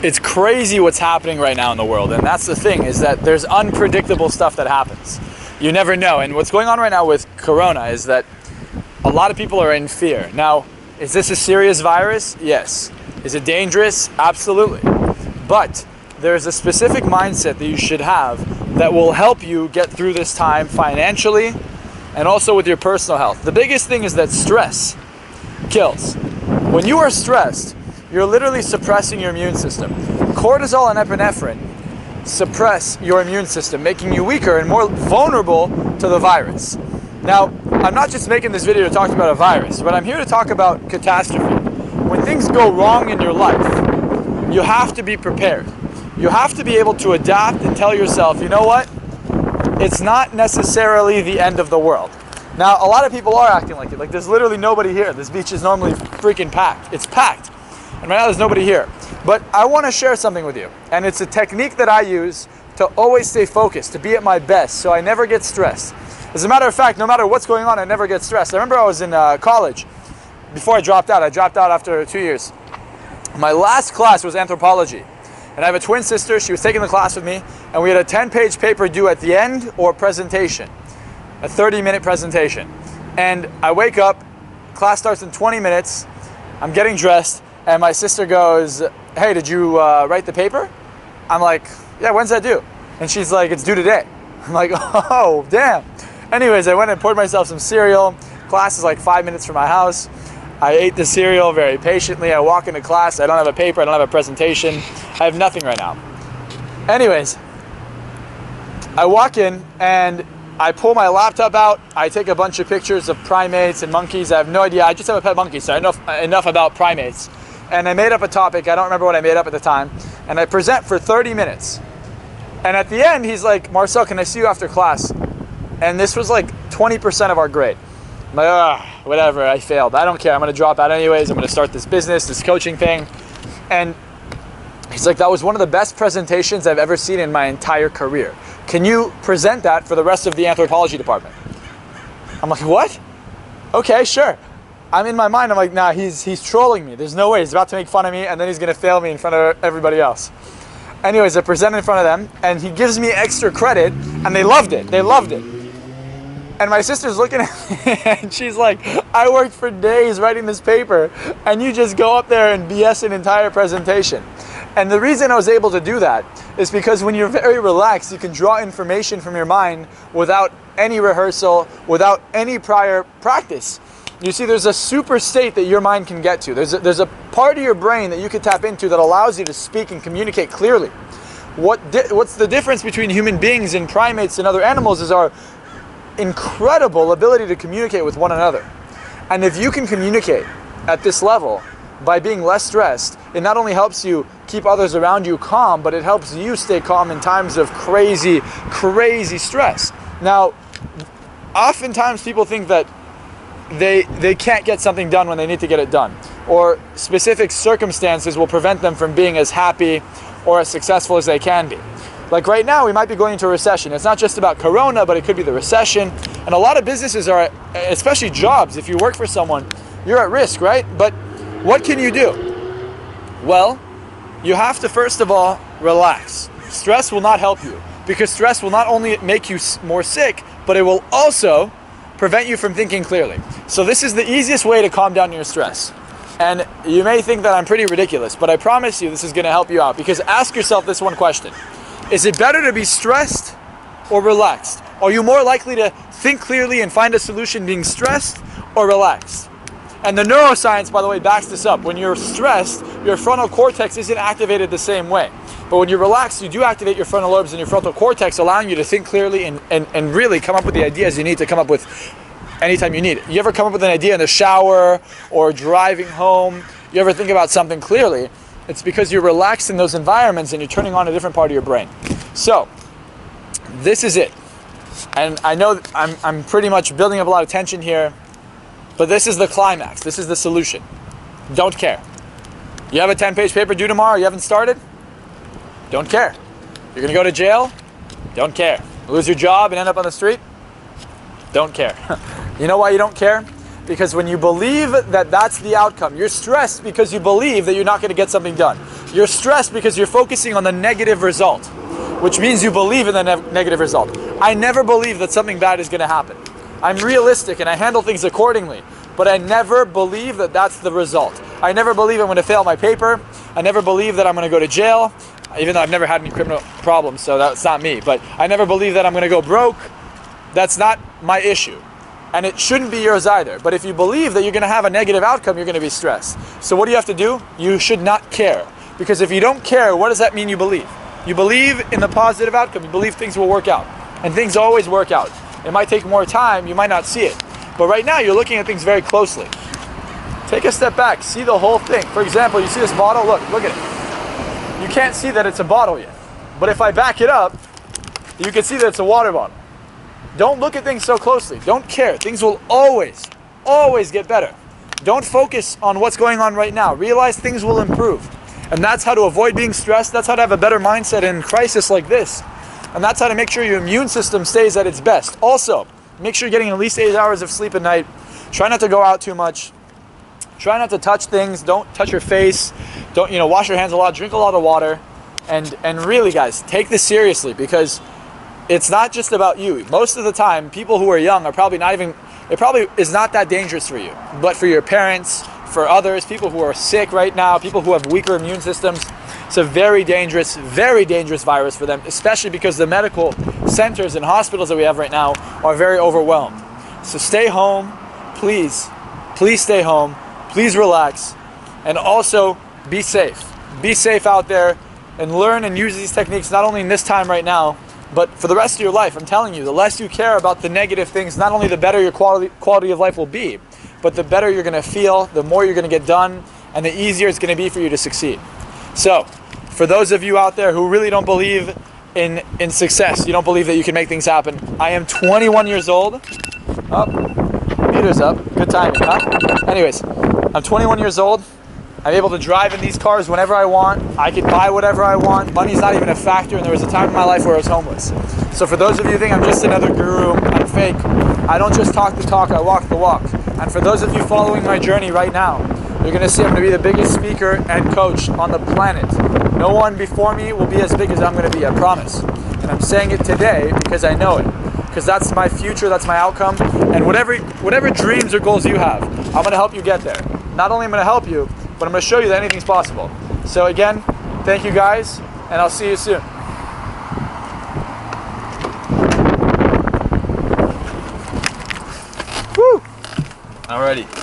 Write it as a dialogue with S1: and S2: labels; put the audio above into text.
S1: It's crazy what's happening right now in the world, and that's the thing, is that there's unpredictable stuff that happens. You never know, and what's going on right now with Corona is that a lot of people are in fear. Now, is this a serious virus? Yes. Is it dangerous? Absolutely. But there's a specific mindset that you should have that will help you get through this time financially and also with your personal health. The biggest thing is that stress kills. When you are stressed, you're literally suppressing your immune system. Cortisol and epinephrine suppress your immune system, making you weaker and more vulnerable to the virus. Now, I'm not just making this video to talk about a virus, but I'm here to talk about catastrophe. When things go wrong in your life, you have to be prepared. You have to be able to adapt and tell yourself, you know what? It's not necessarily the end of the world. Now, a lot of people are acting like it. Like, there's literally nobody here. This beach is normally freaking packed. It's packed. And right now there's nobody here. But I want to share something with you. And it's a technique that I use to always stay focused, to be at my best, so I never get stressed. As a matter of fact, no matter what's going on, I never get stressed. I remember I was in college. Before I dropped out after 2 years. My last class was anthropology. And I have a twin sister. She was taking the class with me. And we had a 10-page paper due at the end, or presentation. A 30-minute presentation. And I wake up, class starts in 20 minutes. I'm getting dressed. And my sister goes, hey, did you write the paper? I'm like, yeah, when's that due? And she's like, it's due today. I'm like, oh, damn. Anyways, I went and poured myself some cereal. Class is like 5 minutes from my house. I ate the cereal very patiently. I walk into class. I don't have a paper. I don't have a presentation. I have nothing right now. Anyways, I walk in and I pull my laptop out. I take a bunch of pictures of primates and monkeys. I have no idea. I just have a pet monkey, so I know enough about primates. And I made up a topic. I don't remember what I made up at the time. And I present for 30 minutes. And at the end, he's like, Marczell, can I see you after class? And this was like 20% of our grade. I'm like, whatever, I failed. I don't care. I'm going to drop out anyways. I'm going to start this business, this coaching thing. And he's like, that was one of the best presentations I've ever seen in my entire career. Can you present that for the rest of the anthropology department? I'm like, what? Okay, sure. I'm in my mind, I'm like, nah, he's trolling me. There's no way. He's about to make fun of me, and then he's going to fail me in front of everybody else. Anyways, I present in front of them, and he gives me extra credit, and they loved it. They loved it. And my sister's looking at me, and she's like, I worked for days writing this paper, and you just go up there and BS an entire presentation. And the reason I was able to do that is because when you're very relaxed, you can draw information from your mind without any rehearsal, without any prior practice. You see, there's a super state that your mind can get to. There's a part of your brain that you can tap into that allows you to speak and communicate clearly. What's the difference between human beings and primates and other animals is our incredible ability to communicate with one another. And if you can communicate at this level by being less stressed, it not only helps you keep others around you calm, but it helps you stay calm in times of crazy, crazy stress. Now, oftentimes people think that they can't get something done when they need to get it done, or specific circumstances will prevent them from being as happy or as successful as they can be. Like right now, we might be going into a recession. It's not just about Corona, but it could be the recession. And a lot of businesses are, especially jobs, if you work for someone, you're at risk, right? But what can you do? Well, you have to first of all relax. Stress will not help you, because stress will not only make you more sick, but it will also prevent you from thinking clearly. So this is the easiest way to calm down your stress. And you may think that I'm pretty ridiculous, but I promise you this is going to help you out, because ask yourself this one question. Is it better to be stressed or relaxed? Are you more likely to think clearly and find a solution being stressed or relaxed? And the neuroscience, by the way, backs this up. When you're stressed, your frontal cortex isn't activated the same way. But when you're relaxed, you do activate your frontal lobes and your frontal cortex, allowing you to think clearly and really come up with the ideas you need to come up with anytime you need it. You ever come up with an idea in the shower or driving home? You ever think about something clearly? It's because you're relaxed in those environments and you're turning on a different part of your brain. So, this is it. And I know I'm pretty much building up a lot of tension here, but this is the climax. This is the solution. Don't care. You have a 10-page paper due tomorrow, you haven't started? Don't care. You're gonna go to jail? Don't care. Lose your job and end up on the street? Don't care. You know why you don't care? Because when you believe that that's the outcome, you're stressed because you believe that you're not going to get something done. You're stressed because you're focusing on the negative result, which means you believe in the negative result. I never believe that something bad is going to happen. I'm realistic and I handle things accordingly, but I never believe that that's the result. I never believe I'm going to fail my paper. I never believe that I'm going to go to jail, even though I've never had any criminal problems, so that's not me. But I never believe that I'm going to go broke. That's not my issue. And it shouldn't be yours either. But if you believe that you're going to have a negative outcome, you're going to be stressed. So what do you have to do? You should not care. Because if you don't care, what does that mean you believe? You believe in the positive outcome. You believe things will work out. And things always work out. It might take more time. You might not see it. But right now, you're looking at things very closely. Take a step back. See the whole thing. For example, you see this bottle? Look at it. You can't see that it's a bottle yet. But if I back it up, you can see that it's a water bottle. Don't look at things so closely. Don't care. Things will always get better. Don't focus on what's going on right now. Realize things will improve. And that's how to avoid being stressed. That's how to have a better mindset in crisis like this. And that's how to make sure your immune system stays at its best. Also, make sure you're getting at least 8 hours of sleep at night. Try not to go out too much. Try not to touch things. Don't touch your face. Don't, wash your hands a lot. Drink a lot of water. And really, guys, take this seriously, because it's not just about you. Most of the time, people who are young are probably not even, it probably is not that dangerous for you. But for your parents, for others, people who are sick right now, people who have weaker immune systems, it's a very dangerous virus for them, especially because the medical centers and hospitals that we have right now are very overwhelmed. So stay home, please. Please stay home. Please relax. And also be safe. Be safe out there and learn and use these techniques not only in this time right now, but for the rest of your life. I'm telling you, the less you care about the negative things, not only the better your quality of life will be, but the better you're going to feel, the more you're going to get done, and the easier it's going to be for you to succeed. So, for those of you out there who really don't believe in success, you don't believe that you can make things happen, I am 21 years old. Meter's up. Good timing, huh? Anyways, I'm 21 years old. I'm able to drive in these cars whenever I want. I can buy whatever I want. Money's not even a factor, and there was a time in my life where I was homeless. So for those of you who think I'm just another guru, I'm fake, I don't just talk the talk, I walk the walk. And for those of you following my journey right now, you're going to see I'm going to be the biggest speaker and coach on the planet. No one before me will be as big as I'm going to be, I promise. And I'm saying it today because I know it. Because that's my future, that's my outcome. And whatever dreams or goals you have, I'm going to help you get there. Not only am I going to help you, but I'm going to show you that anything's possible. So again, thank you guys, and I'll see you soon. Woo! Alrighty.